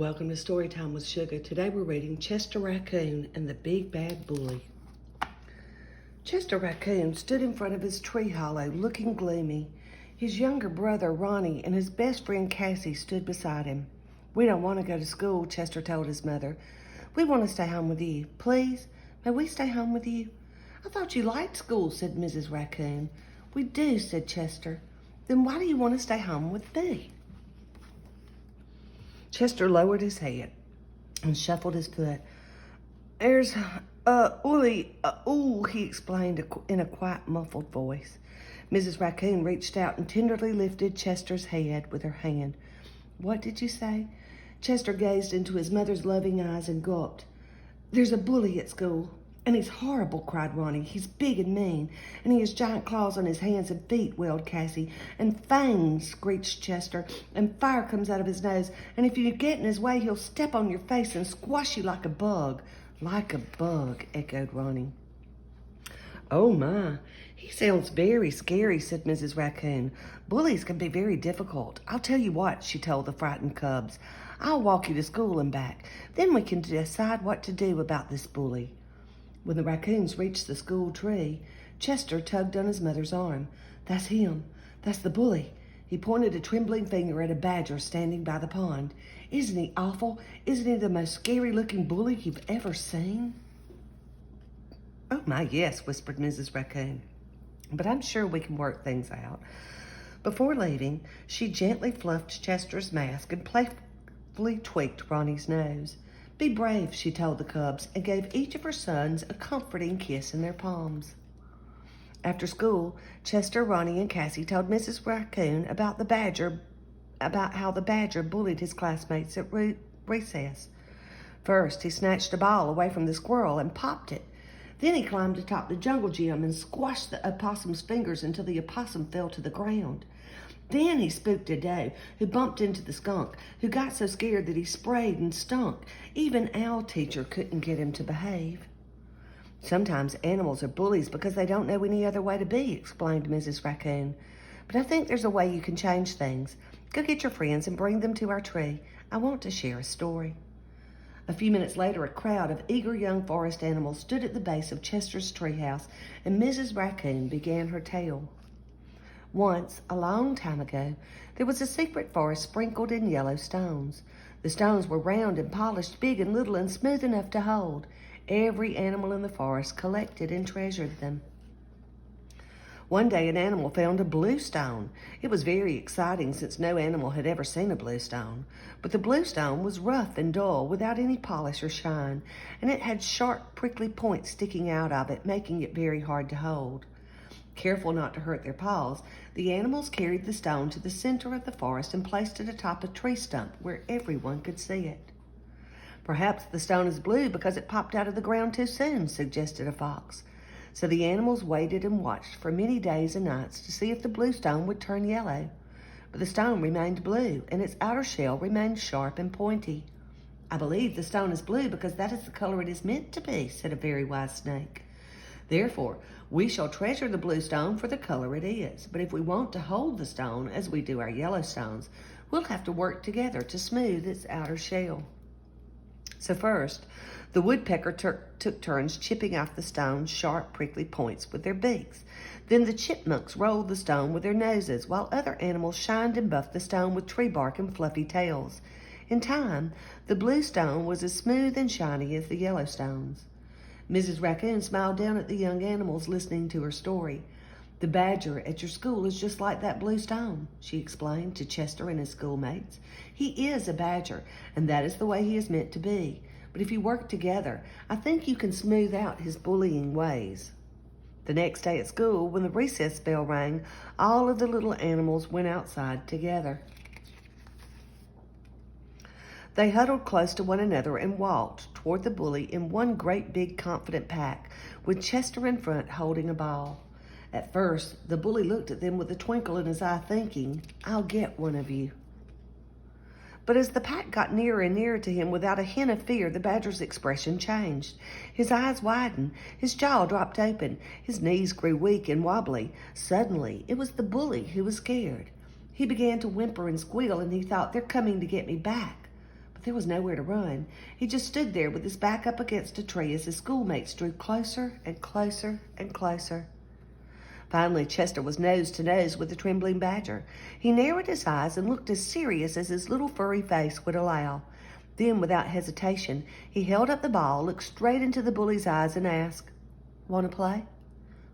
Welcome to Storytime with Sugar. Today we're reading Chester Raccoon and the Big Bad Bully. Chester Raccoon stood in front of his tree hollow, looking gloomy. His younger brother, Ronnie, and his best friend, Cassie, stood beside him. "We don't want to go to school," Chester told his mother. "We want to stay home with you. Please, may we stay home with you?" "I thought you liked school," said Mrs. Raccoon. "We do," said Chester. "Then why do you want to stay home with me?" Chester lowered his head and shuffled his foot. "There's Uli, ooh," he explained in a quiet, muffled voice. Mrs. Raccoon reached out and tenderly lifted Chester's head with her hand. "What did you say?" Chester gazed into his mother's loving eyes and gulped. "There's a bully at school, and he's horrible," cried Ronnie. "He's big and mean, and he has giant claws on his hands and feet," wailed Cassie. "And fangs," screeched Chester, "and fire comes out of his nose, and if you get in his way, he'll step on your face and squash you like a bug." "Like a bug," echoed Ronnie. "Oh my, he sounds very scary," said Mrs. Raccoon. "Bullies can be very difficult. I'll tell you what," she told the frightened cubs. "I'll walk you to school and back. Then we can decide what to do about this bully." When the raccoons reached the school tree, Chester tugged on his mother's arm. "That's him. That's the bully." He pointed a trembling finger at a badger standing by the pond. "Isn't he awful? Isn't he the most scary-looking bully you've ever seen?" "Oh, my, yes," whispered Mrs. Raccoon. "But I'm sure we can work things out." Before leaving, she gently fluffed Chester's mask and playfully tweaked Ronnie's nose. "Be brave," she told the cubs, and gave each of her sons a comforting kiss in their palms. After school, Chester, Ronnie, and Cassie told Mrs. Raccoon about how the badger bullied his classmates at recess. First, he snatched a ball away from the squirrel and popped it. Then he climbed atop the jungle gym and squashed the opossum's fingers until the opossum fell to the ground. Then he spooked a doe who bumped into the skunk, who got so scared that he sprayed and stunk. Even Owl Teacher couldn't get him to behave. "Sometimes animals are bullies because they don't know any other way to be," explained Mrs. Raccoon. "But I think there's a way you can change things. Go get your friends and bring them to our tree. I want to share a story." A few minutes later, a crowd of eager young forest animals stood at the base of Chester's treehouse, and Mrs. Raccoon began her tale. Once, a long time ago, there was a secret forest sprinkled in yellow stones. The stones were round and polished, big and little, and smooth enough to hold. Every animal in the forest collected and treasured them. One day, an animal found a blue stone. It was very exciting since no animal had ever seen a blue stone. But the blue stone was rough and dull, without any polish or shine, and it had sharp, prickly points sticking out of it, making it very hard to hold. Careful not to hurt their paws, the animals carried the stone to the center of the forest and placed it atop a tree stump where everyone could see it. "Perhaps the stone is blue because it popped out of the ground too soon," suggested a fox. So the animals waited and watched for many days and nights to see if the blue stone would turn yellow. But the stone remained blue, and its outer shell remained sharp and pointy. "I believe the stone is blue because that is the color it is meant to be," said a very wise snake. "Therefore, we shall treasure the blue stone for the color it is. But if we want to hold the stone, as we do our yellow stones, we'll have to work together to smooth its outer shell." So first, the woodpecker took turns chipping off the stone's sharp, prickly points with their beaks. Then the chipmunks rolled the stone with their noses, while other animals shined and buffed the stone with tree bark and fluffy tails. In time, the blue stone was as smooth and shiny as the yellow stones. Mrs. Raccoon smiled down at the young animals listening to her story. "The badger at your school is just like that blue stone," she explained to Chester and his schoolmates. "He is a badger, and that is the way he is meant to be. But if you work together, I think you can smooth out his bullying ways." The next day at school, when the recess bell rang, all of the little animals went outside together. They huddled close to one another and walked toward the bully in one great big confident pack, with Chester in front holding a ball. At first, the bully looked at them with a twinkle in his eye, thinking, "I'll get one of you." But as the pack got nearer and nearer to him without a hint of fear, the badger's expression changed. His eyes widened, his jaw dropped open, his knees grew weak and wobbly. Suddenly, it was the bully who was scared. He began to whimper and squeal, and he thought, "They're coming to get me back." But there was nowhere to run. He just stood there with his back up against a tree as his schoolmates drew closer and closer and closer. Finally, Chester was nose to nose with the trembling badger. He narrowed his eyes and looked as serious as his little furry face would allow. Then, without hesitation, he held up the ball, looked straight into the bully's eyes, and asked, "Want to play?"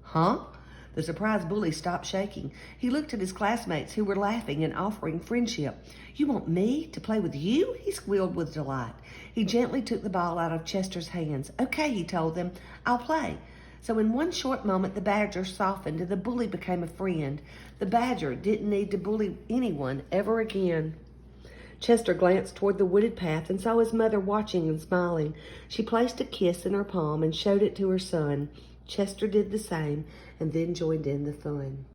"Huh?" The surprised bully stopped shaking. He looked at his classmates who were laughing and offering friendship. "You want me to play with you?" he squealed with delight. He gently took the ball out of Chester's hands. "Okay," he told them, "I'll play." So in one short moment, the badger softened and the bully became a friend. The badger didn't need to bully anyone ever again. Chester glanced toward the wooded path and saw his mother watching and smiling. She placed a kiss in her palm and showed it to her son. Chester did the same and then joined in the fun.